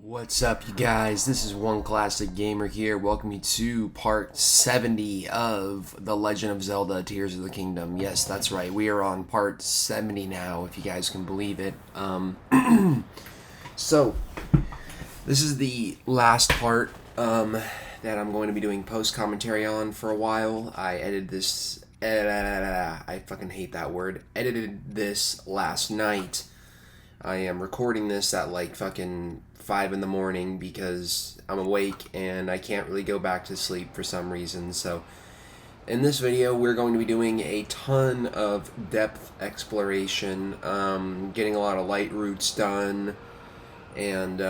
What's up, you guys? This is One Classic Gamer here. Welcome you to part 70 of The Legend of Zelda Tears of the Kingdom. Yes, that's right. We are on part 70 now, if you guys can believe it. So, this is the last part that I'm going to be doing post-commentary on for a while. I edited this... I fucking hate that word. Edited this last night. I am recording this at like fucking 5 in the morning because I'm awake and I can't really go back to sleep for some reason. So in this video we're going to be doing a ton of depth exploration, getting a lot of light routes done, and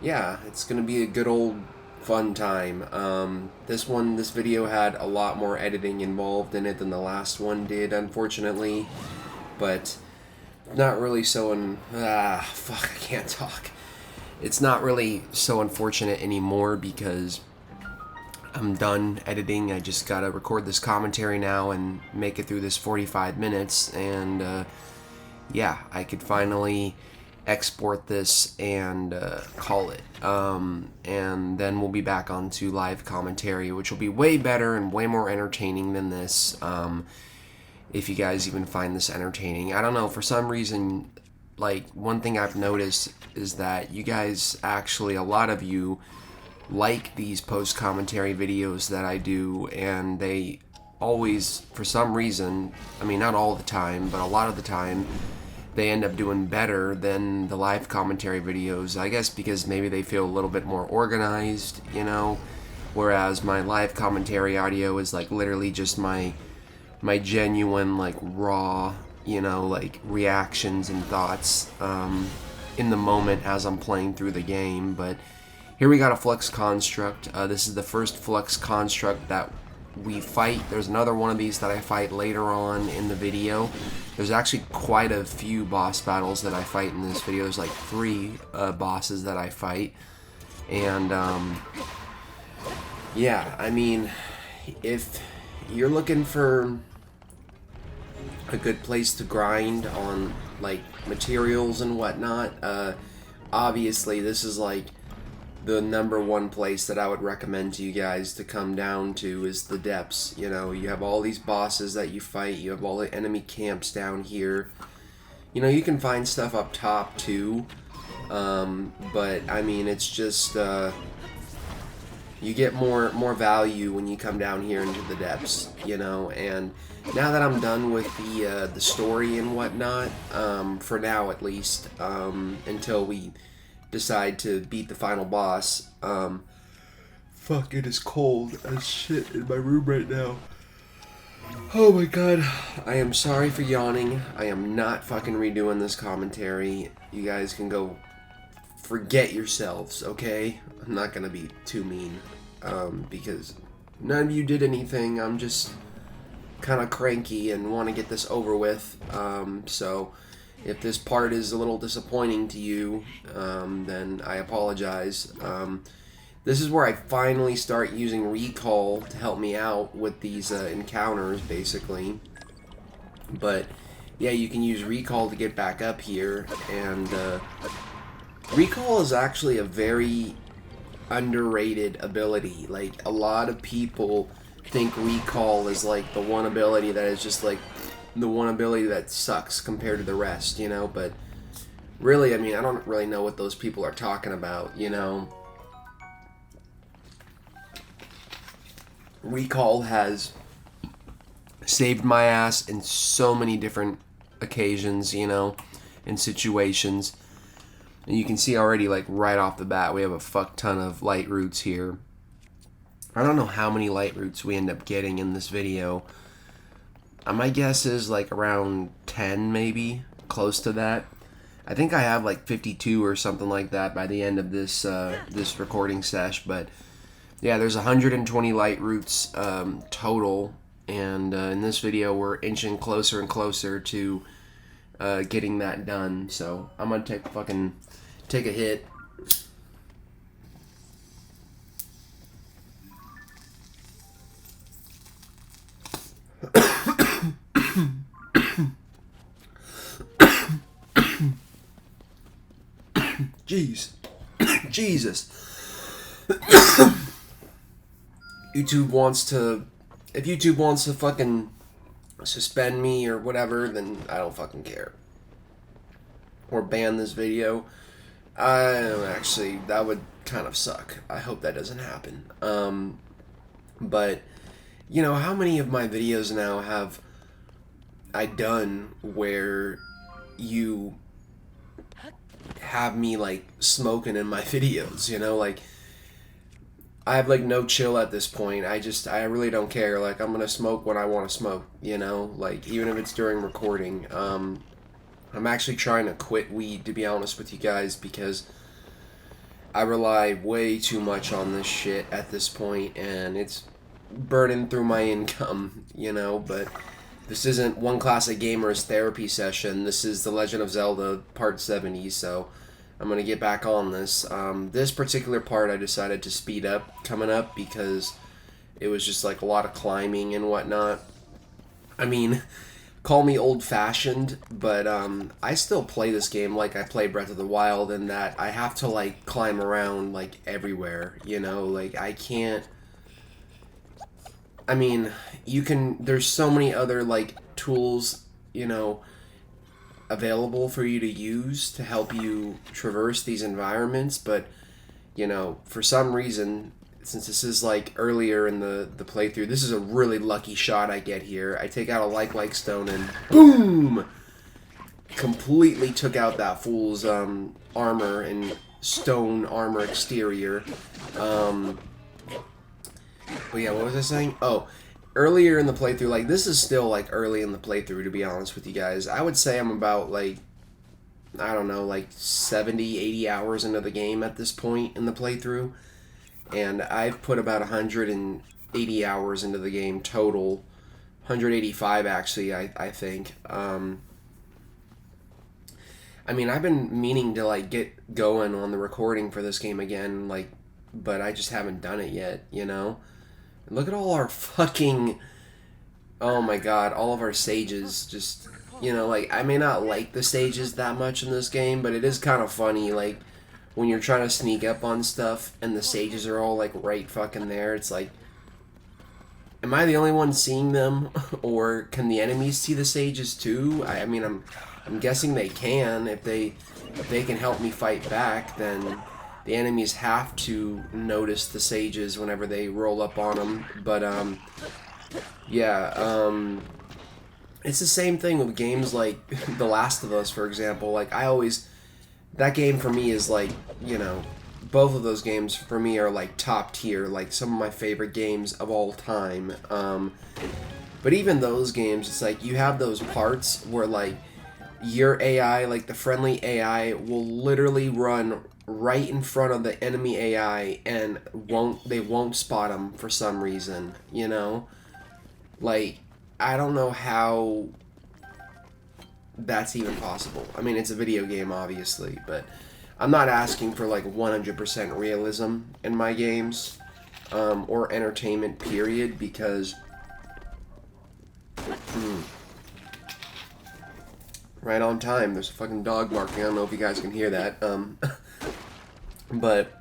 yeah, it's going to be a good old fun time. This video had a lot more editing involved in it than the last one did, unfortunately, but not really so fuck, I can't talk. It's not really so unfortunate anymore because I'm done editing. I just gotta record this commentary now and make it through this 45 minutes, and yeah, I could finally export this and call it. And then we'll be back onto live commentary, which will be way better and way more entertaining than this. If you guys even find this entertaining. I don't know, for some reason, like, one thing I've noticed is that you guys actually, a lot of you, like these post-commentary videos that I do, and they always, for some reason, I mean, not all the time, but a lot of the time, they end up doing better than the live commentary videos. I guess because maybe they feel a little bit more organized, you know, whereas my live commentary audio is, like, literally just my genuine, like, raw, you know, like, reactions and thoughts in the moment as I'm playing through the game. But here we got a Flux Construct. This is the first Flux Construct that we fight. There's another one of these that I fight later on in the video. There's actually quite a few boss battles that I fight in this video. There's like 3 bosses that I fight. And yeah, I mean, if you're looking for a good place to grind on, like, materials and whatnot, obviously this is like the #1 place that I would recommend to you guys to come down to, is the depths. You know, you have all these bosses that you fight, you have all the enemy camps down here. You know, you can find stuff up top too, but I mean, it's just you get more value when you come down here into the depths, you know. And now that I'm done with the story and whatnot, for now at least, until we decide to beat the final boss. Fuck, it is cold as shit in my room right now. Oh my god. I am sorry for yawning. I am not fucking redoing this commentary. You guys can go forget yourselves, okay? I'm not gonna be too mean, because none of you did anything. I'm just kind of cranky and want to get this over with. So if this part is a little disappointing to you, then I apologize. This is where I finally start using recall to help me out with these encounters, basically. But yeah, you can use recall to get back up here, and recall is actually a very underrated ability. Like, a lot of people think recall is like the one ability that is just like the one ability that sucks compared to the rest, you know. But really, I mean, I don't really know what those people are talking about, you know. Recall has saved my ass in so many different occasions, you know, and situations. And you can see already, like, right off the bat, we have a fuck ton of light routes here. I don't know how many light routes we end up getting in this video. My guess is like around 10, maybe, close to that. I think I have like 52 or something like that by the end of this this recording sesh. But yeah, there's 120 light routes total, and in this video we're inching closer and closer to getting that done. So I'm gonna take a hit. Jeez. Jesus. YouTube wants to... If YouTube wants to fucking suspend me or whatever, then I don't fucking care. Or ban this video. Actually, that would kind of suck. I hope that doesn't happen. But, you know, how many of my videos now have I done where you have me, like, smoking in my videos, you know? Like, I have, like, no chill at this point. I really don't care. Like, I'm gonna smoke when I want to smoke, you know? Like, even if it's during recording. I'm actually trying to quit weed, to be honest with you guys, because I rely way too much on this shit at this point, and it's burning through my income, you know? But this isn't One Classic Gamer's therapy session. This is The Legend of Zelda Part 70, so I'm going to get back on this. This particular part I decided to speed up coming up because it was just like a lot of climbing and whatnot. I mean, call me old-fashioned, but I still play this game like I play Breath of the Wild, in that I have to, like, climb around, like, everywhere, you know? Like, I can't... I mean, you can... There's so many other, like, tools, you know, available for you to use to help you traverse these environments, but, you know, for some reason, since this is, like, earlier in the playthrough, this is a really lucky shot I get here. I take out a like stone and boom! Completely took out that fool's armor and stone armor exterior. But yeah, what was I saying? Oh, earlier in the playthrough, like, this is still, like, early in the playthrough, to be honest with you guys. I would say I'm about, like, I don't know, like, 70, 80 hours into the game at this point in the playthrough. And I've put about 180 hours into the game total. 185, actually, I think. I mean, I've been meaning to, like, get going on the recording for this game again, like, but I just haven't done it yet, you know? Look at all our fucking... Oh my god, all of our stages just... You know, like, I may not like the stages that much in this game, but it is kind of funny, like, when you're trying to sneak up on stuff and the stages are all, like, right fucking there. It's like, am I the only one seeing them? Or can the enemies see the stages too? I mean, I'm guessing they can. If they can help me fight back, then the enemies have to notice the sages whenever they roll up on them. But, yeah, it's the same thing with games like The Last of Us, for example. Like, that game for me is, like, you know, both of those games for me are, like, top tier, like, some of my favorite games of all time. But even those games, it's like, you have those parts where, like, your AI, like, the friendly AI will literally run right in front of the enemy AI and they won't spot them for some reason, you know? Like, I don't know how that's even possible. I mean, it's a video game, obviously, but I'm not asking for, like, 100% realism in my games, or entertainment, period, because... Right on time. There's a fucking dog barking. I don't know if you guys can hear that. But,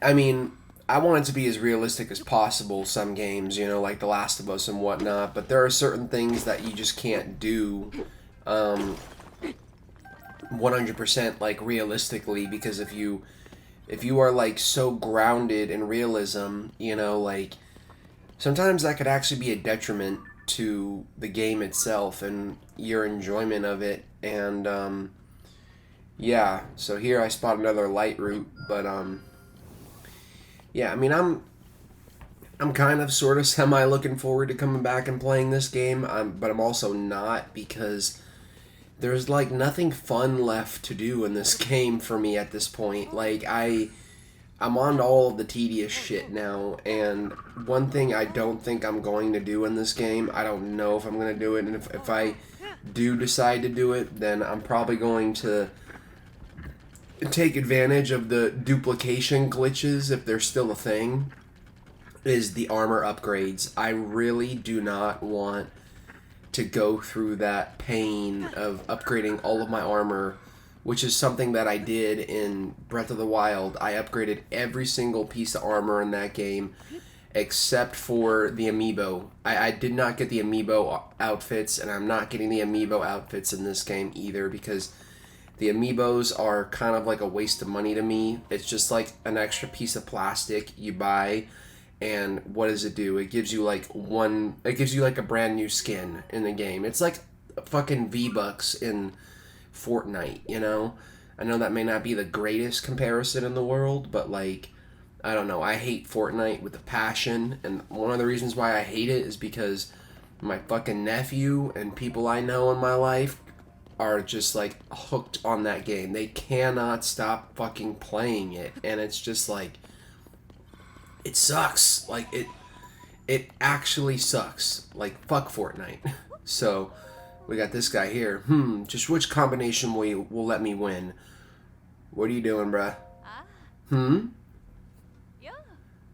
I mean, I want it to be as realistic as possible, some games, you know, like The Last of Us and whatnot, but there are certain things that you just can't do 100%, like, realistically, because if you are, like, so grounded in realism, you know, like, sometimes that could actually be a detriment to the game itself and your enjoyment of it. And yeah, so here I spot another light route, but yeah, I mean, I'm kind of sort of semi looking forward to coming back and playing this game, but I'm also not, because there's, like, nothing fun left to do in this game for me at this point. Like, I'm on to all of the tedious shit now, and one thing I don't think I'm going to do in this game, I don't know if I'm going to do it, and if I do decide to do it, then I'm probably going to take advantage of the duplication glitches, if they're still a thing, is the armor upgrades. I really do not want to go through that pain of upgrading all of my armor which is something that I did in Breath of the Wild. I upgraded every single piece of armor in that game except for the amiibo. I did not get the amiibo outfits, and I'm not getting the amiibo outfits in this game either because the amiibos are kind of like a waste of money to me. It's just like an extra piece of plastic you buy, and what does it do? It gives you like a brand new skin in the game. It's like fucking V-Bucks in Fortnite, you know? I know that may not be the greatest comparison in the world, but like, I don't know. I hate Fortnite with a passion, and one of the reasons why I hate it is because my fucking nephew and people I know in my life are just like hooked on that game. They cannot stop fucking playing it, and it's just like, it sucks. Like, it actually sucks. Like, fuck Fortnite. So, we got this guy here. Just which combination will let me win? What are you doing, bruh?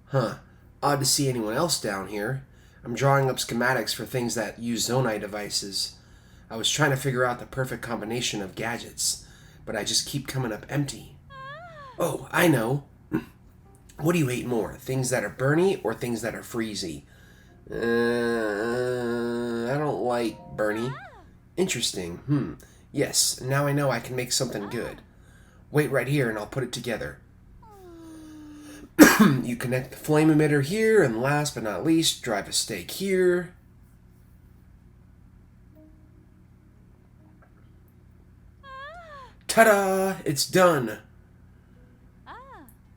Huh. Odd to see anyone else down here. I'm drawing up schematics for things that use Zonai devices. I was trying to figure out the perfect combination of gadgets, but I just keep coming up empty. Oh, I know. What do you hate more? Things that are burny or things that are freezy? I don't like burny. Interesting. Yes, now I know I can make something good. Wait right here and I'll put it together. You connect the flame emitter here, and last but not least, drive a stake here. Ta-da! It's done!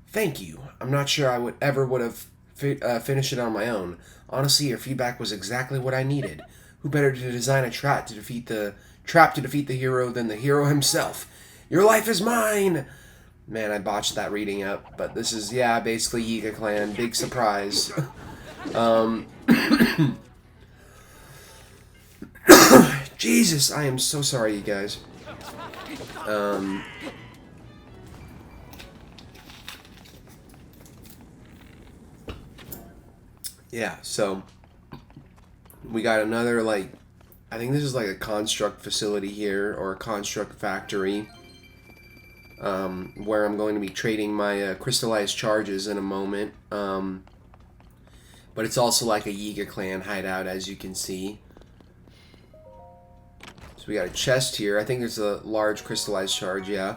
Thank you. I'm not sure I would have finished it on my own. Honestly, your feedback was exactly what I needed. Who better to design a trap to defeat the hero than the hero himself? Your life is mine! Man, I botched that reading up, but this is, yeah, basically Yiga Clan. Big surprise. Jesus, I am so sorry, you guys. Yeah, so we got another, like, I think this is like a construct facility here, or a construct factory, where I'm going to be trading my crystallized charges in a moment. But it's also like a Yiga Clan hideout, as you can see. So we got a chest here. I think there's a large crystallized charge, yeah.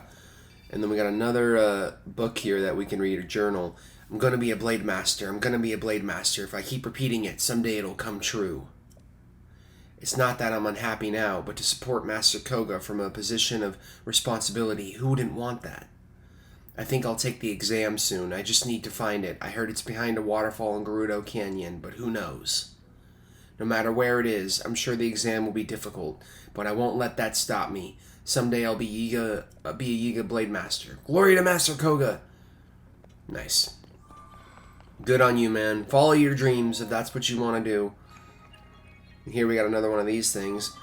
And then we got another book here that we can read, a journal. I'm going to be a Blade Master. I'm going to be a Blade Master. If I keep repeating it, someday it'll come true. It's not that I'm unhappy now, but to support Master Koga from a position of responsibility, who wouldn't want that? I think I'll take the exam soon. I just need to find it. I heard it's behind a waterfall in Gerudo Canyon, but who knows? No matter where it is, I'm sure the exam will be difficult, but I won't let that stop me. Someday I'll be a Yiga Blade Master. Glory to Master Koga! Nice. Good on you, man. Follow your dreams if that's what you want to do. Here we got another one of these things.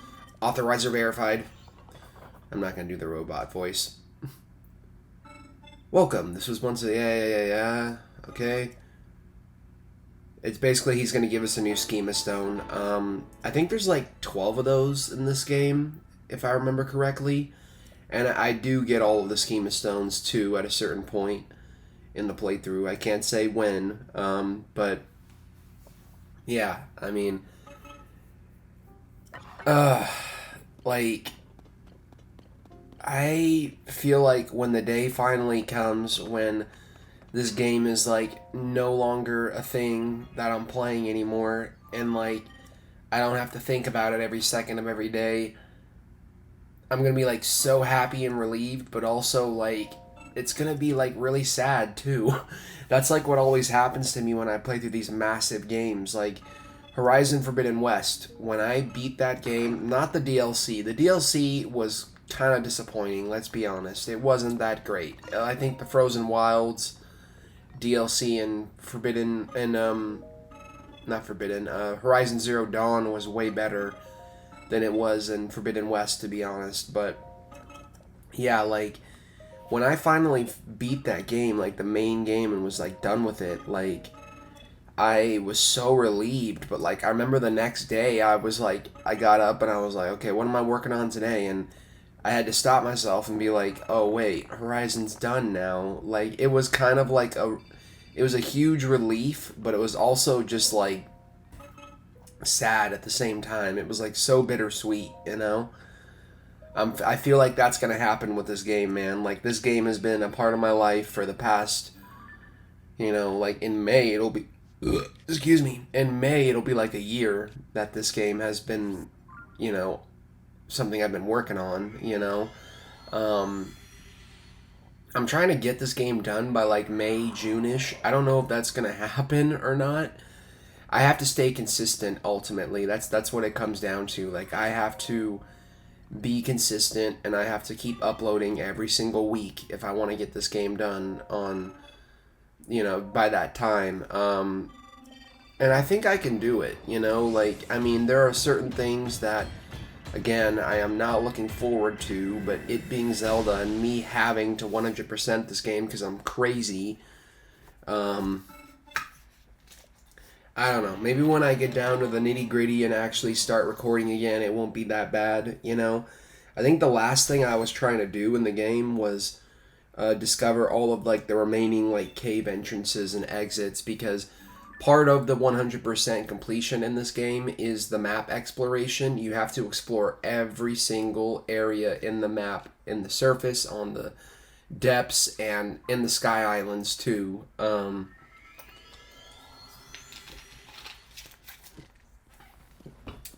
Authorizer verified. I'm not going to do the robot voice. Welcome. This was once a... Yeah. Okay. It's basically he's going to give us a new schema stone. I think there's like 12 of those in this game, if I remember correctly. And I do get all of the schema stones, too, at a certain point in the playthrough. I can't say when, but yeah, I mean, like, I feel like when the day finally comes when this game is like no longer a thing that I'm playing anymore, and like I don't have to think about it every second of every day, I'm gonna be like so happy and relieved, but also like it's gonna be like really sad too. That's like what always happens to me when I play through these massive games, like Horizon Forbidden West. When I beat that game, not the DLC. The DLC was kind of disappointing, let's be honest. It wasn't that great. I think the Frozen Wilds DLC and Forbidden and not Forbidden, Horizon Zero Dawn was way better than it was in Forbidden West, to be honest. But yeah, like when I finally beat that game, like the main game, and was like done with it, like I was so relieved. But like I remember the next day I was like, I got up and I was like, okay, what am I working on today? And I had to stop myself and be like, oh wait, Horizon's done now. Like, it was kind of like it was a huge relief, but it was also just like sad at the same time. It was like so bittersweet, you know? I feel like that's gonna happen with this game, man. Like, this game has been a part of my life for the past, like in May it'll be, excuse me, in May it'll be like a year that this game has been, you know, something I've been working on, Um, I'm trying to get this game done by like May, June-ish. I don't know if that's gonna happen or not. I have to stay consistent ultimately. That's what it comes down to. Like, I have to be consistent and I have to keep uploading every single week if I want to get this game done on, by that time. And I think I can do it, like, I mean, there are certain things that, again, I am not looking forward to, but it being Zelda and me having to 100% this game because I'm crazy, I don't know. Maybe when I get down to the nitty gritty and actually start recording again, it won't be that bad, I think the last thing I was trying to do in the game was discover all of like the remaining like cave entrances and exits, because part of the 100% completion in this game is the map exploration. You have to explore every single area in the map, in the surface, on the depths, and in the sky islands too.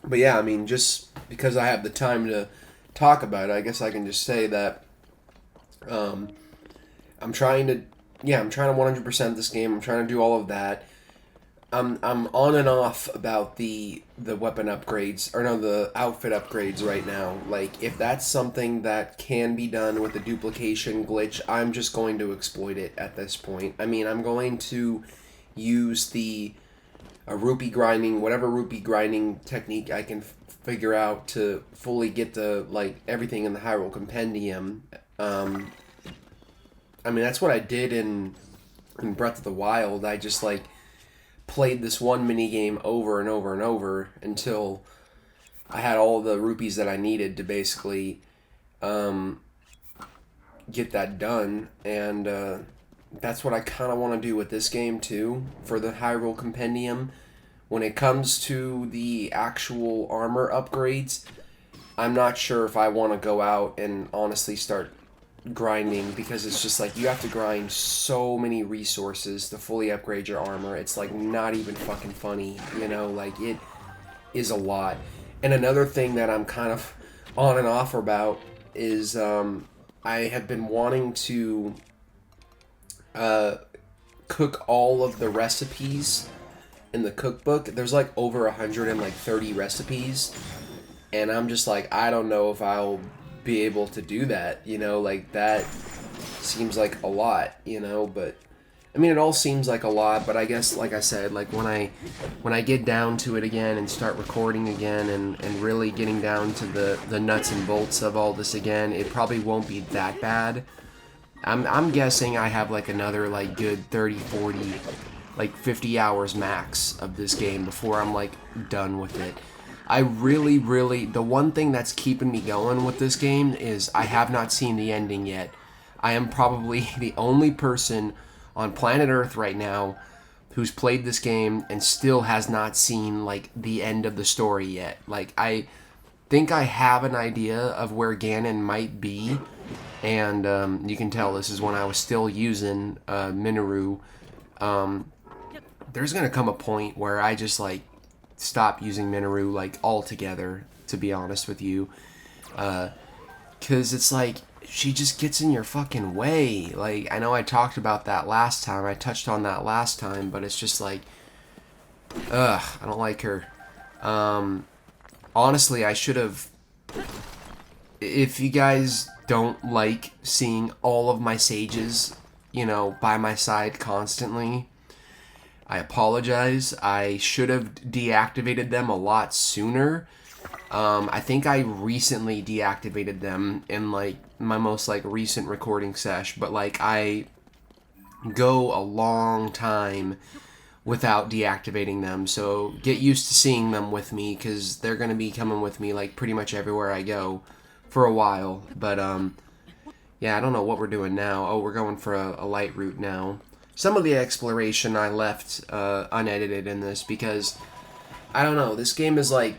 But yeah, I mean, just because I have the time to talk about it, I guess I can just say that um, I'm trying to, yeah, I'm trying to 100% this game. I'm trying to do all of that. I'm on and off about the weapon upgrades, or no, the outfit upgrades right now. Like, if that's something that can be done with the duplication glitch, I'm just going to exploit it at this point. I mean, I'm going to use the rupee grinding, whatever rupee grinding technique I can figure out to fully get the like everything in the Hyrule Compendium. I mean, that's what I did in Breath of the Wild. I just like played this one mini game over and over and over until I had all the rupees that I needed to basically get that done. And that's what I kind of want to do with this game too, for the Hyrule Compendium. When it comes to the actual armor upgrades, I'm not sure if I want to go out and honestly start grinding, because it's just like you have to grind so many resources to fully upgrade your armor. It's like not even fucking funny, like it is a lot. And another thing that I'm kind of on and off about is I have been wanting to cook all of the recipes in the cookbook. There's like over 130 recipes, and I'm just like, I don't know if I'll be able to do that, like that seems like a lot, but I mean, it all seems like a lot, but I guess, like I said, like when I get down to it again and start recording again and really getting down to the nuts and bolts of all this again, it probably won't be that bad. I'm guessing I have like another like good 30, 40, like 50 hours max of this game before I'm like done with it. I really, the one thing that's keeping me going with this game is I have not seen the ending yet. I am probably the only person on planet Earth right now who's played this game and still has not seen like the end of the story yet. Like, I think I have an idea of where Ganon might be, and you can tell this is when I was still using Minoru. There's gonna come a point where I just like stop using Minoru like altogether, to be honest with you, because it's like she just gets in your fucking way. Like, I know I talked about that last time, I touched on that last time, but it's just like, I don't like her. Honestly, I should have, if you guys don't like seeing all of my sages, by my side constantly, I apologize. I should have deactivated them a lot sooner. I think I recently deactivated them in like my most like recent recording sesh, but like I go a long time without deactivating them, so get used to seeing them with me, because they're going to be coming with me like pretty much everywhere I go for a while. But yeah, I don't know what we're doing now. Oh, we're going for a light route now. Some of the exploration I left unedited in this because I don't know. This game is like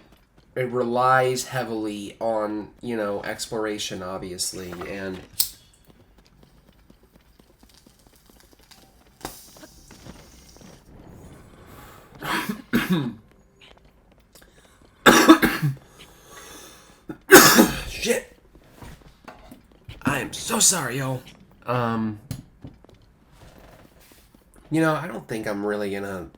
it relies heavily on, you know, exploration, obviously, and shit. I am so sorry, yo. You know, I don't think I'm really gonna.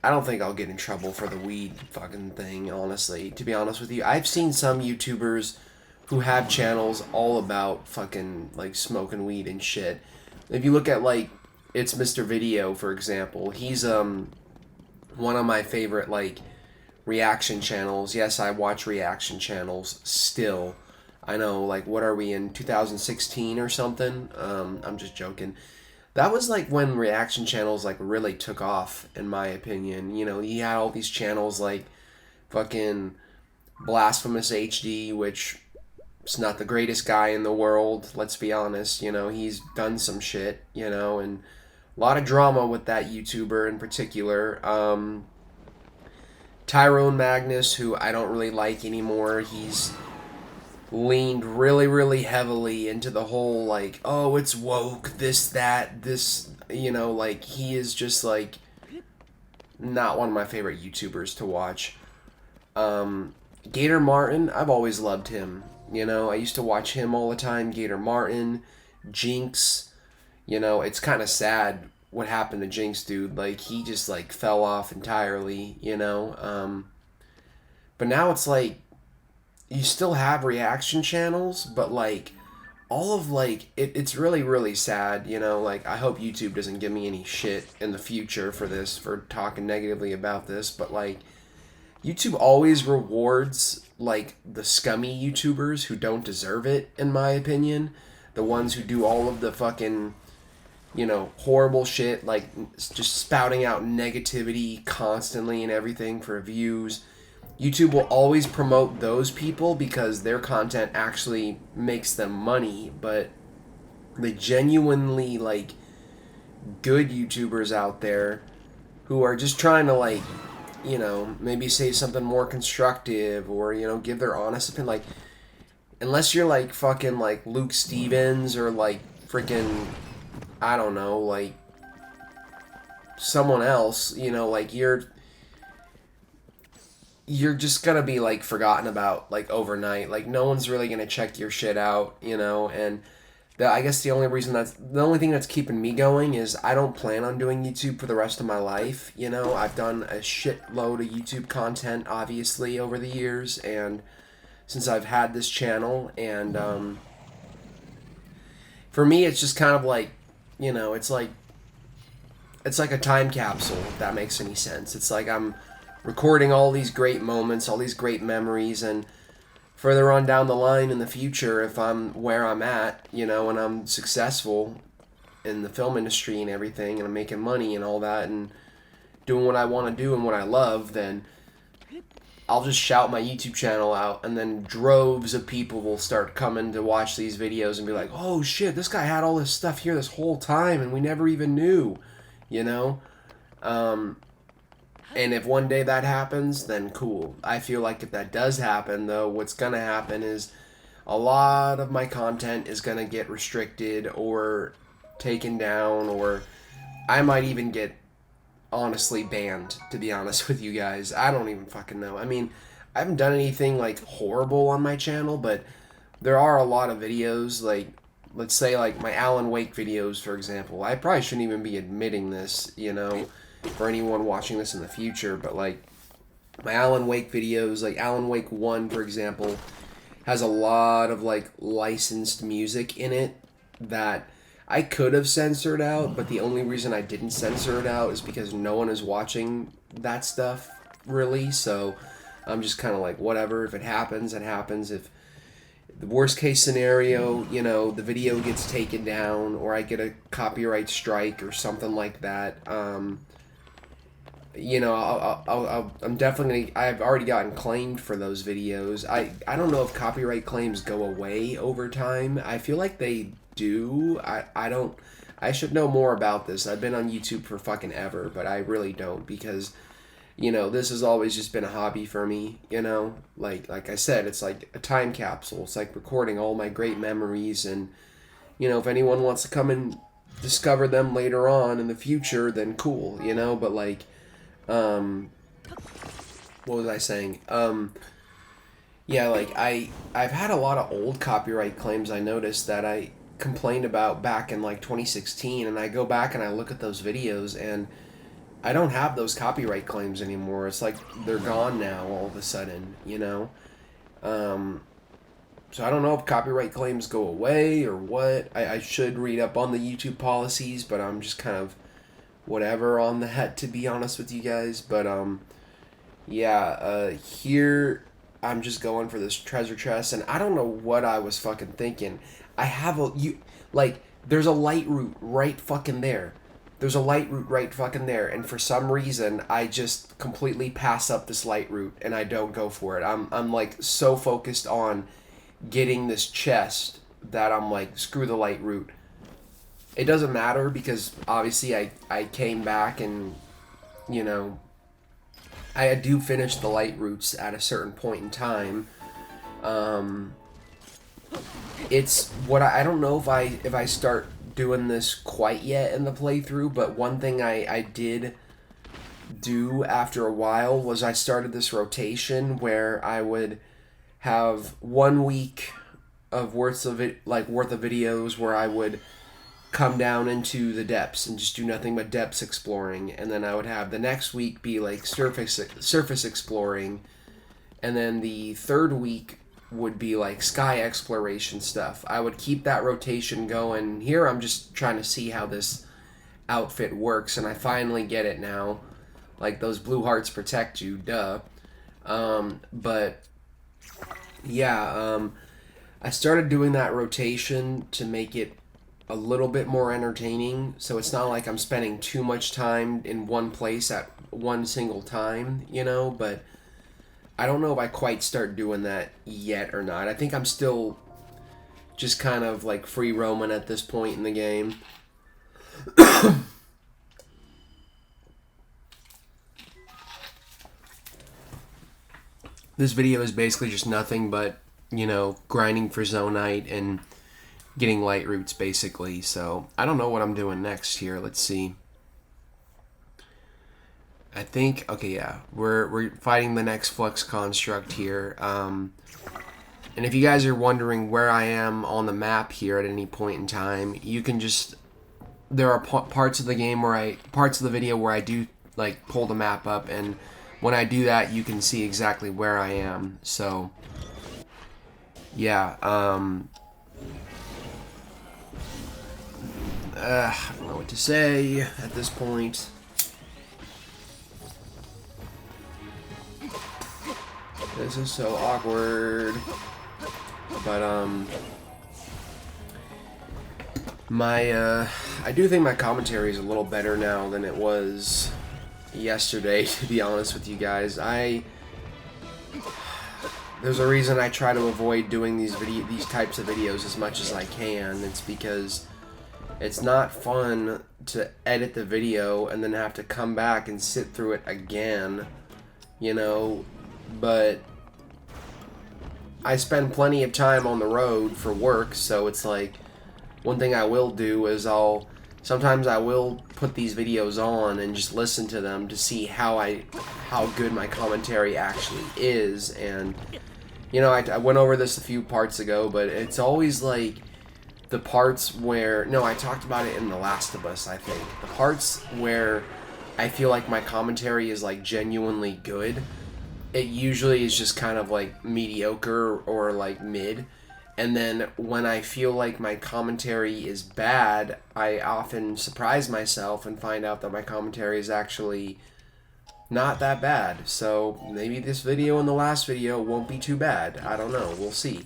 I don't think I'll get in trouble for the weed fucking thing, honestly. To be honest with you, I've seen some YouTubers who have channels all about fucking, like, smoking weed and shit. If you look at, like, It's Mr. Video, for example, he's, one of my favorite, like, reaction channels. Yes, I watch reaction channels still. I know, like, what are we in, 2016 or something? I'm just joking. That was like when reaction channels like really took off, in my opinion. You know, he had all these channels like fucking Blasphemous HD, which is not the greatest guy in the world, let's be honest. You know, he's done some shit, you know, and a lot of drama with that YouTuber in particular. Tyrone Magnus, who I don't really like anymore, he's leaned really, really heavily into the whole, like, oh, it's woke, this, that, this, you know, like, he is just, like, not one of my favorite YouTubers to watch. Gator Martin, I've always loved him, you know, I used to watch him all the time, Gator Martin, Jinx, you know, it's kind of sad what happened to Jinx, dude, like, he just, like, fell off entirely, you know, but now it's, like, you still have reaction channels, but like all of like it's really, really sad, you know, like I hope YouTube doesn't give me any shit in the future for this, for talking negatively about this, but like YouTube always rewards like the scummy YouTubers who don't deserve it, in my opinion. The ones who do all of the fucking, you know, horrible shit, like just spouting out negativity constantly and everything for views. YouTube will always promote those people because their content actually makes them money, but the genuinely, like, good YouTubers out there who are just trying to, like, you know, maybe say something more constructive or, you know, give their honest opinion, like, unless you're, like, fucking, like, Luke Stevens or, like, freaking, I don't know, like, someone else, you know, like, you're just gonna be like forgotten about like overnight. Like no one's really gonna check your shit out, you know. And I guess the only thing that's keeping me going is I don't plan on doing YouTube for the rest of my life. You know, I've done a shitload of YouTube content obviously over the years, and since I've had this channel, and for me it's just kind of like, you know, it's like a time capsule, if that makes any sense. It's like I'm recording all these great moments, all these great memories, and further on down the line in the future, if I'm where I'm at, you know, and I'm successful in the film industry and everything, and I'm making money and all that, and doing what I want to do and what I love, then I'll just shout my YouTube channel out, and then droves of people will start coming to watch these videos and be like, oh shit, this guy had all this stuff here this whole time, and we never even knew, you know? And if one day that happens, then cool. I feel like if that does happen, though, what's going to happen is a lot of my content is going to get restricted or taken down, or I might even get honestly banned, to be honest with you guys. I don't even fucking know. I mean, I haven't done anything like horrible on my channel, but there are a lot of videos, like, let's say like my Alan Wake videos, for example. I probably shouldn't even be admitting this, you know, for anyone watching this in the future, but like my Alan Wake videos, like Alan Wake 1, for example, has a lot of like licensed music in it that I could have censored out, but the only reason I didn't censor it out is because no one is watching that stuff, really, so I'm just kind of like, whatever, if it happens, it happens. If the worst case scenario, you know, the video gets taken down, or I get a copyright strike or something like that, you know, I'm definitely I've already gotten claimed for those videos. I don't know if copyright claims go away over time. I feel like they do. I don't. I should know more about this. I've been on YouTube for fucking ever, but I really don't because, you know, this has always just been a hobby for me. You know, like I said, it's like a time capsule. It's like recording all my great memories, and you know, if anyone wants to come and discover them later on in the future, then cool. You know, but like. What was I saying? Yeah, like I've had a lot of old copyright claims I noticed that I complained about back in like 2016, and I go back and I look at those videos and I don't have those copyright claims anymore. It's like they're gone now all of a sudden, you know? Um, so I don't know if copyright claims go away or what. I should read up on the YouTube policies, but I'm just kind of whatever on that, to be honest with you guys. But yeah, here I'm just going for this treasure chest, and I don't know what I was fucking thinking. I have a like there's a light root right fucking there. There's a light root right fucking there, and for some reason I just completely pass up this light root and I don't go for it. I'm like so focused on getting this chest that I'm like, screw the light root. It doesn't matter because obviously I came back and, you know, I do finish the light roots at a certain point in time. It's what I don't know if I start doing this quite yet in the playthrough, but one thing I did do after a while was I started this rotation where I would have 1 week of worth of videos where I would come down into the depths and just do nothing but depths exploring, and then I would have the next week be like surface exploring, and then the third week would be like sky exploration stuff. I would keep that rotation going. Here I'm just trying to see how this outfit works, and I finally get it now. Like, those blue hearts protect you, duh. But yeah, I started doing that rotation to make it a little bit more entertaining, so it's not like I'm spending too much time in one place at one single time, you know, but I don't know if I quite start doing that yet or not. I think I'm still just kind of like free roaming at this point in the game. This video is basically just nothing but, you know, grinding for Zonite and getting light roots, basically. So I don't know what I'm doing next here. Let's see. I think, okay, yeah, we're fighting the next flux construct here. And if you guys are wondering where I am on the map here at any point in time, you can just, there are parts of the game where parts of the video where I do like pull the map up, and when I do that, you can see exactly where I am. So yeah, I don't know what to say at this point. This is so awkward. But, I do think my commentary is a little better now than it was yesterday, to be honest with you guys. There's a reason I try to avoid doing these types of videos as much as I can. It's because it's not fun to edit the video and then have to come back and sit through it again, you know, but I spend plenty of time on the road for work, so it's like, one thing I will do is sometimes I will put these videos on and just listen to them to see how good my commentary actually is. And you know, I went over this a few parts ago, but it's always like the parts where, no, I talked about it in The Last of Us, I think. The parts where I feel like my commentary is like genuinely good, it usually is just kind of like mediocre or like mid. And then when I feel like my commentary is bad, I often surprise myself and find out that my commentary is actually not that bad. So maybe this video and the last video won't be too bad. I don't know. We'll see.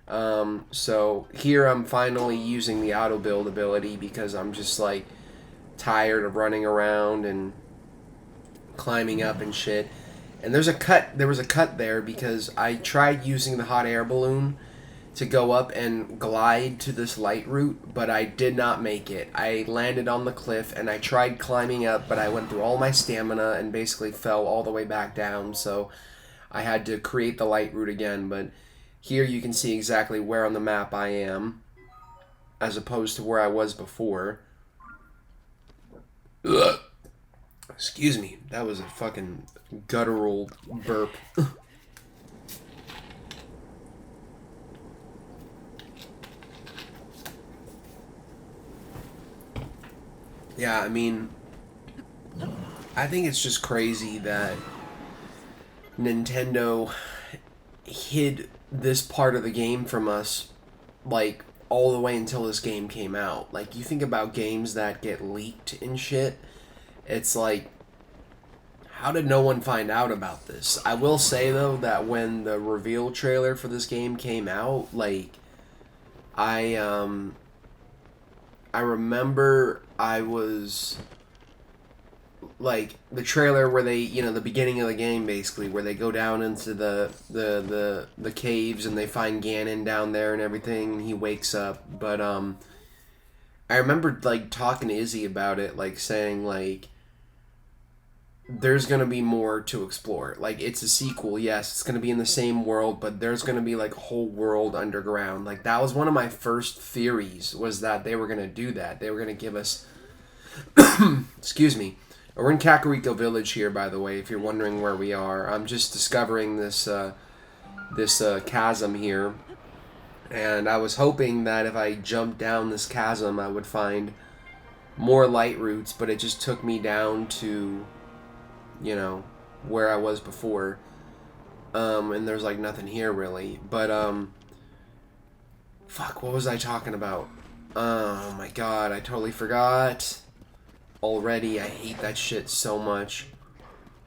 So here I'm finally using the auto build ability because I'm just like tired of running around and climbing up and shit. And there was a cut there because I tried using the hot air balloon to go up and glide to this light route, but I did not make it. I landed on the cliff and I tried climbing up, but I went through all my stamina and basically fell all the way back down, so I had to create the light route again. But here you can see exactly where on the map I am, as opposed to where I was before. Ugh. Excuse me, that was a fucking guttural burp. Yeah, I mean, I think it's just crazy that Nintendo hid this part of the game from us, like, all the way until this game came out. Like, you think about games that get leaked and shit, it's like, how did no one find out about this? I will say, though, that when the reveal trailer for this game came out, like, I, I remember I was like the trailer where they, the beginning of the game basically, where they go down into the caves and they find Ganon down there and everything, and he wakes up. But I remember like talking to Izzy about it, like saying like there's gonna be more to explore. Like, it's a sequel, yes, it's gonna be in the same world, but there's gonna be like a whole world underground. Like, that was one of my first theories, was that they were gonna do that. They were gonna give us excuse me. We're in Kakariko Village here, by the way, if you're wondering where we are. I'm just discovering this chasm here, and I was hoping that if I jumped down this chasm I would find more light routes, but it just took me down to where I was before. And there's like nothing here really. But fuck, what was I talking about? Oh my god, I totally forgot. Already, I hate that shit so much.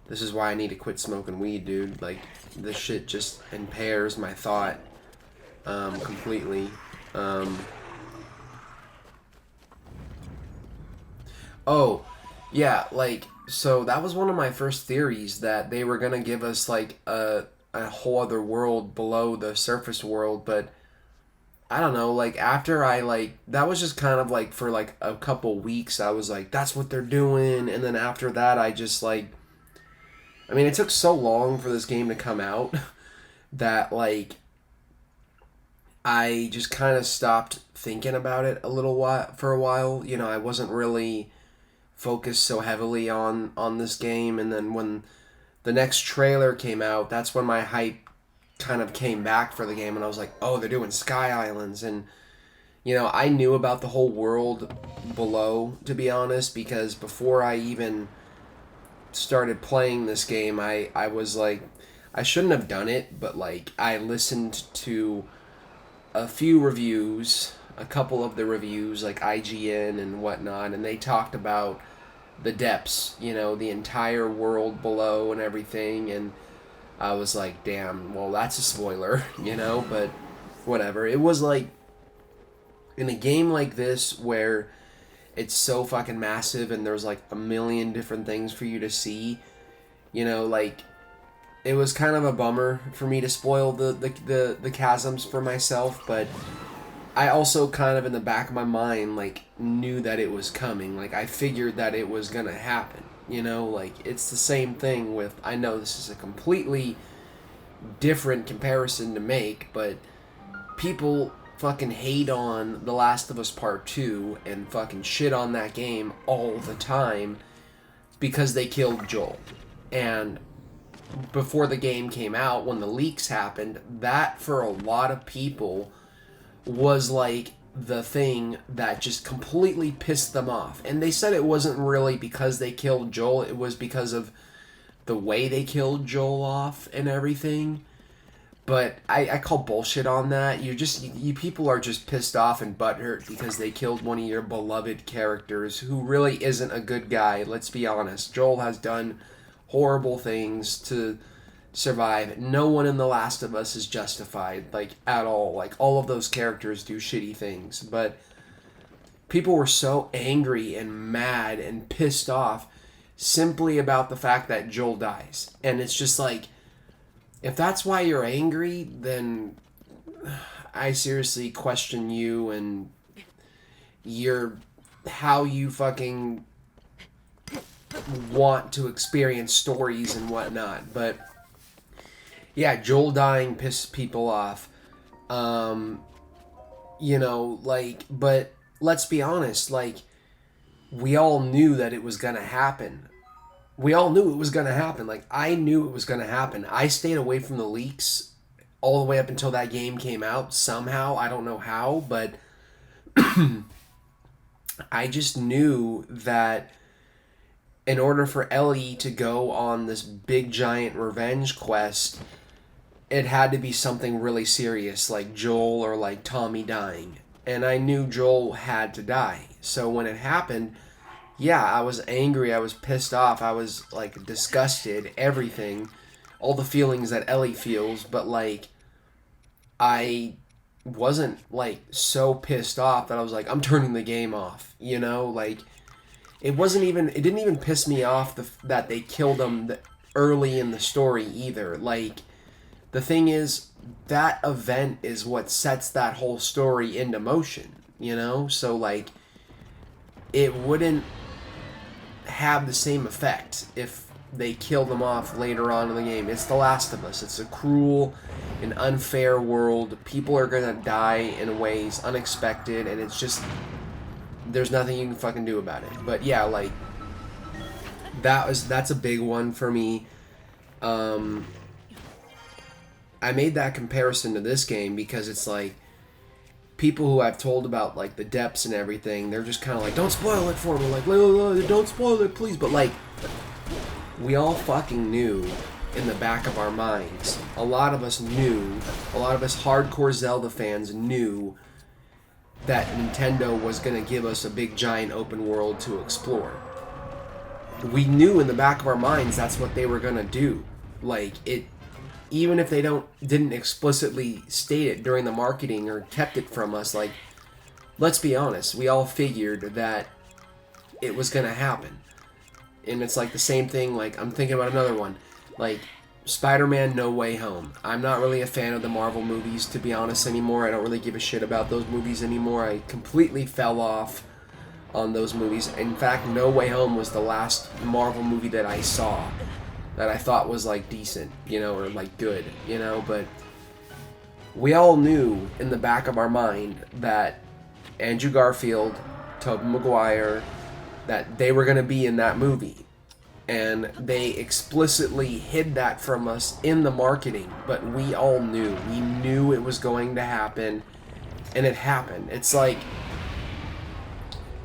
This is why I need to quit smoking weed, dude. Like, this shit just impairs my thought completely. Oh, yeah, like, so that was one of my first theories, that they were gonna give us like a whole other world below the surface world, but I don't know, like, after I, like, that was just kind of, like, for, like, a couple weeks, I was like, that's what they're doing, and then after that, I just, like, I mean, it took so long for this game to come out, that, like, I just kind of stopped thinking about it for a while, I wasn't really focused so heavily on this game, and then when the next trailer came out, that's when my hype kind of came back for the game, and I was like, oh, they're doing Sky Islands. And I knew about the whole world below, to be honest, because before I even started playing this game, I was like, I shouldn't have done it, but like, I listened to a few reviews, a couple of the reviews, like IGN and whatnot, and they talked about the depths, the entire world below and everything, and I was like, damn, well, that's a spoiler, but whatever. It was like, in a game like this where it's so fucking massive and there's like a million different things for you to see, like, it was kind of a bummer for me to spoil the chasms for myself, but I also kind of in the back of my mind, like, knew that it was coming. Like, I figured that it was gonna happen. Like, it's the same thing with, I know this is a completely different comparison to make, but people fucking hate on The Last of Us Part 2 and fucking shit on that game all the time because they killed Joel. And before the game came out, when the leaks happened, that for a lot of people was like the thing that just completely pissed them off. And they said it wasn't really because they killed Joel, it was because of the way they killed Joel off and everything. But I call bullshit on that. You people are just pissed off and butthurt because they killed one of your beloved characters who really isn't a good guy, let's be honest. Joel has done horrible things to survive. No one in The Last of Us is justified, like, at all. Like, all of those characters do shitty things, but people were so angry and mad and pissed off simply about the fact that Joel dies. And it's just like, if that's why you're angry, then I seriously question you and how you fucking want to experience stories and whatnot. But yeah, Joel dying pisses people off. But let's be honest, like, we all knew that it was gonna happen. We all knew it was gonna happen. Like, I knew it was gonna happen. I stayed away from the leaks all the way up until that game came out. Somehow, I don't know how, but I just knew that in order for Ellie to go on this big giant revenge quest, it had to be something really serious, like Joel or like Tommy dying. And I knew Joel had to die. So when it happened, yeah, I was angry, I was pissed off, I was like disgusted, everything. All the feelings that Ellie feels, but like I wasn't like so pissed off that I was like, I'm turning the game off, you know? Like, it didn't even piss me off that they killed him early in the story either. Like, the thing is, that event is what sets that whole story into motion, you know? So, like, it wouldn't have the same effect if they killed them off later on in the game. It's The Last of Us. It's a cruel and unfair world. People are gonna die in ways unexpected, and it's just, there's nothing you can fucking do about it. But yeah, like, that's a big one for me. I made that comparison to this game because it's like, people who I've told about like the depths and everything, they're just kind of like, don't spoil it for me, like, don't spoil it, please. But like, we all fucking knew in the back of our minds, a lot of us hardcore Zelda fans knew that Nintendo was going to give us a big giant open world to explore. We knew in the back of our minds that's what they were going to do. Like, it, even if they didn't explicitly state it during the marketing or kept it from us, like, let's be honest, we all figured that it was going to happen. And it's like the same thing, like, I'm thinking about another one, like Spider-Man No Way Home. I'm not really a fan of the Marvel movies, to be honest, anymore. I don't really give a shit about those movies anymore. I completely fell off on those movies. In fact, No Way Home was the last Marvel movie that I saw that I thought was, like, decent, you know, or, like, good, you know. But we all knew in the back of our mind that Andrew Garfield, Tobey Maguire, that they were going to be in that movie. And they explicitly hid that from us in the marketing, but we all knew. We knew it was going to happen, and it happened. It's like,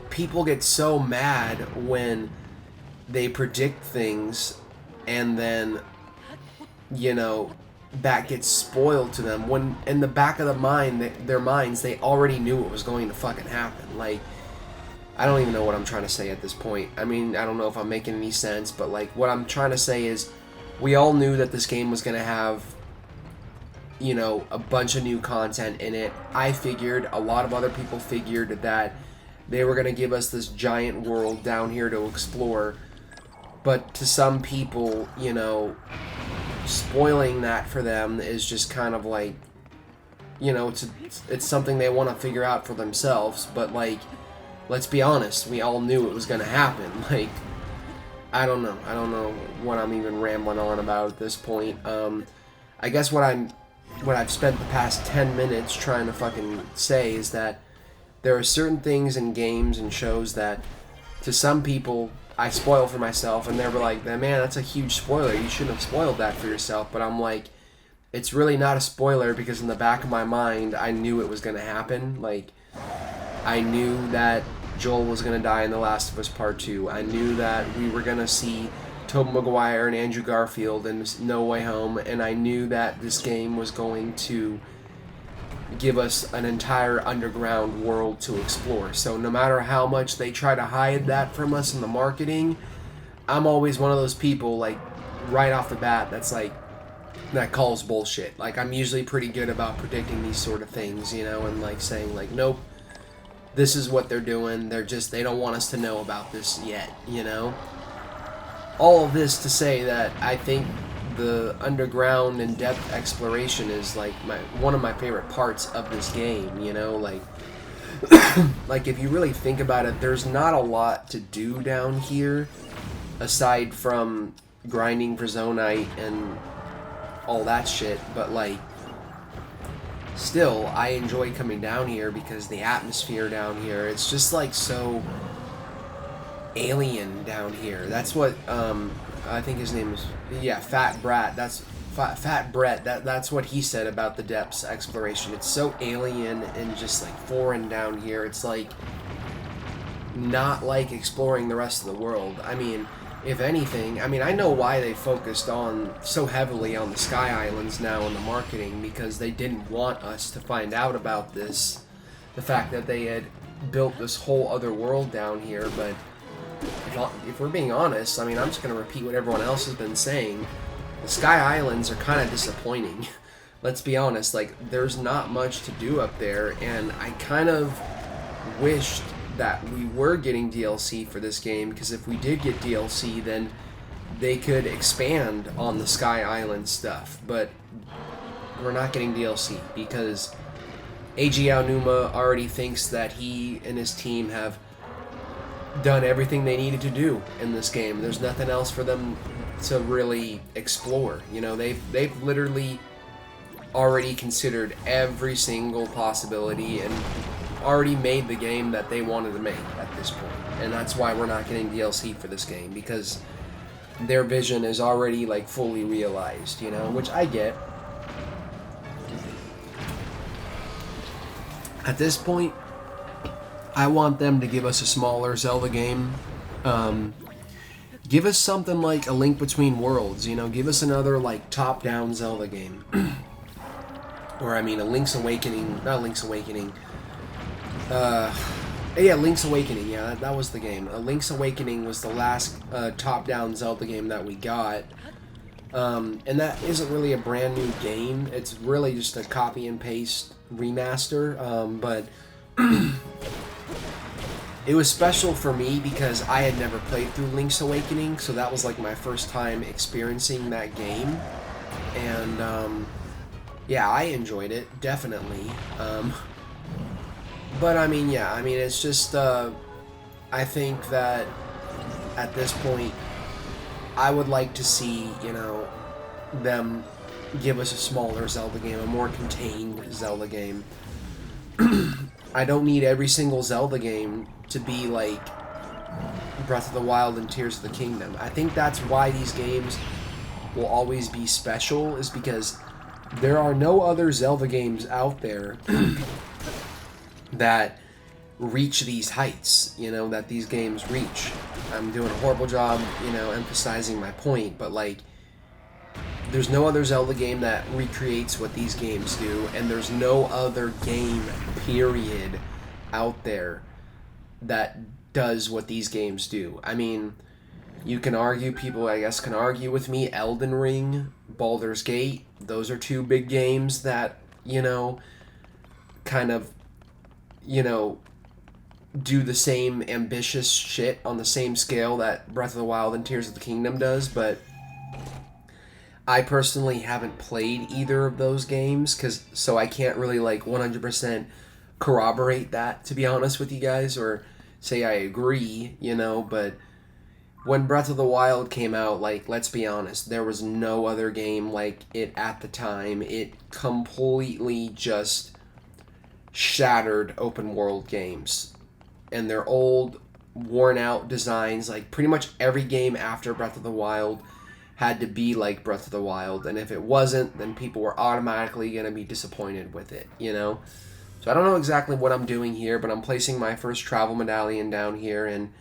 people get so mad when they predict things and then, you know, that gets spoiled to them, when in the back of their minds, they already knew it was going to fucking happen. Like, I don't even know what I'm trying to say at this point. I mean, I don't know if I'm making any sense, but like, what I'm trying to say is, we all knew that this game was going to have, you know, a bunch of new content in it. I figured, a lot of other people figured that they were going to give us this giant world down here to explore. But to some people, you know, spoiling that for them is just kind of like, you know, it's something they want to figure out for themselves. But like, let's be honest, we all knew it was going to happen. Like, I don't know what I'm even rambling on about at this point. I guess what I've spent the past 10 minutes trying to fucking say is that there are certain things in games and shows that, to some people, I spoil for myself, and they're like, man, that's a huge spoiler, you shouldn't have spoiled that for yourself. But I'm like, it's really not a spoiler, because in the back of my mind, I knew it was going to happen. Like, I knew that Joel was going to die in The Last of Us Part 2. I knew that we were going to see Tobey Maguire and Andrew Garfield in No Way Home, and I knew that this game was going to give us an entire underground world to explore. So no matter how much they try to hide that from us in the marketing, I'm always one of those people, like, right off the bat, that's like, that calls bullshit. Like, I'm usually pretty good about predicting these sort of things, you know, and like saying like, nope, this is what they're doing. They don't want us to know about this yet, you know? all of this to say that I think the underground and depth exploration is like one of my favorite parts of this game. You know, like like if you really think about it, there's not a lot to do down here aside from grinding for zonite and all that shit, but like still I enjoy coming down here because the atmosphere down here, it's just like so alien down here. That's what I think his name is, yeah, Fat Brat. That's Fat Brett. That's what he said about the depths exploration. It's so alien and just like foreign down here. It's like not like exploring the rest of the world. I mean, if anything, I mean, I know why they focused on so heavily on the Sky Islands now in the marketing, because they didn't want us to find out about this, the fact that they had built this whole other world down here. But if we're being honest, I mean, I'm just going to repeat what everyone else has been saying. The Sky Islands are kind of disappointing. Let's be honest, like, there's not much to do up there, and I kind of wished that we were getting DLC for this game, because if we did get DLC, then they could expand on the Sky Island stuff, but we're not getting DLC, because Eiji Aonuma already thinks that he and his team have done everything they needed to do in this game. There's nothing else for them to really explore. You know, they've literally already considered every single possibility and already made the game that they wanted to make at this point. And that's why we're not getting DLC for this game, because their vision is already like fully realized, you know, which I get. At this point, I want them to give us a smaller Zelda game. Give us something like A Link Between Worlds, you know, give us another like top-down Zelda game. Or I mean, a Link's Awakening, not Link's Awakening. Yeah, Link's Awakening, yeah, that was the game. Link's Awakening was the last top-down Zelda game that we got. And that isn't really a brand new game. It's really just a copy and paste remaster, but it was special for me because I had never played through Link's Awakening, so that was like my first time experiencing that game. And yeah, I enjoyed it, definitely. But I mean, yeah, I mean, it's just, I think that at this point, I would like to see, you know, them give us a smaller Zelda game, a more contained Zelda game. I don't need every single Zelda game to be like Breath of the Wild and Tears of the Kingdom. I think that's why these games will always be special, is because there are no other Zelda games out there that reach these heights, you know, that these games reach. I'm doing a horrible job, you know, emphasizing my point, but like, there's no other Zelda game that recreates what these games do, and there's no other game, period, out there that does what these games do. I mean, you can argue, people I guess can argue with me, Elden Ring, Baldur's Gate, those are two big games that, you know, kind of, you know, do the same ambitious shit on the same scale that Breath of the Wild and Tears of the Kingdom does, but I personally haven't played either of those games, so I can't really like 100% corroborate that, to be honest with you guys, or say I agree, you know. But when Breath of the Wild came out, like, let's be honest, there was no other game like it at the time. It completely just shattered open world games and their old, worn out designs. Like, pretty much every game after Breath of the Wild had to be like Breath of the Wild, and if it wasn't, then people were automatically going to be disappointed with it, you know? So I don't know exactly what I'm doing here, but I'm placing my first travel medallion down here, and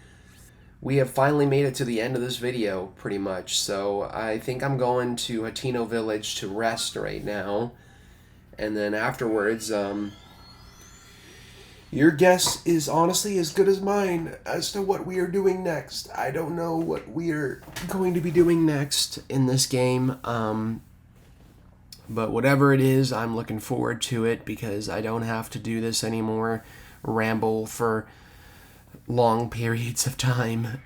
we have finally made it to the end of this video, pretty much. So I think I'm going to Hateno Village to rest right now, and then afterwards, your guess is honestly as good as mine as to what we are doing next. I don't know what we are going to be doing next in this game, but whatever it is, I'm looking forward to it because I don't have to do this anymore, ramble for long periods of time.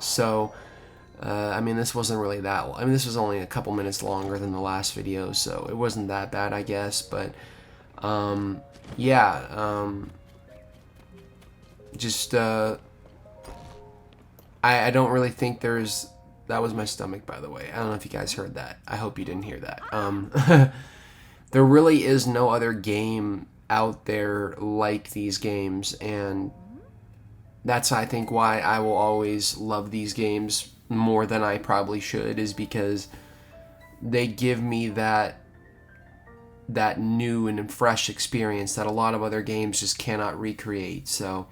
So I mean, this wasn't really that. I mean, this was only a couple minutes longer than the last video, so it wasn't that bad, I guess. But yeah, just I don't really think there's. That was my stomach, by the way. I don't know if you guys heard that. I hope you didn't hear that. There really is no other game out there like these games, and that's, I think, why I will always love these games more than I probably should, is because they give me that new and fresh experience that a lot of other games just cannot recreate. So,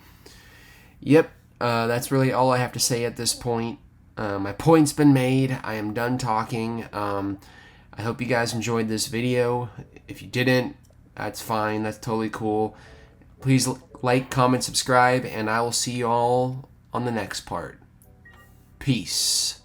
yep, that's really all I have to say at this point. My point's been made. I am done talking. I hope you guys enjoyed this video. If you didn't, that's fine. That's totally cool. Please like, comment, subscribe, and I will see you all on the next part. Peace.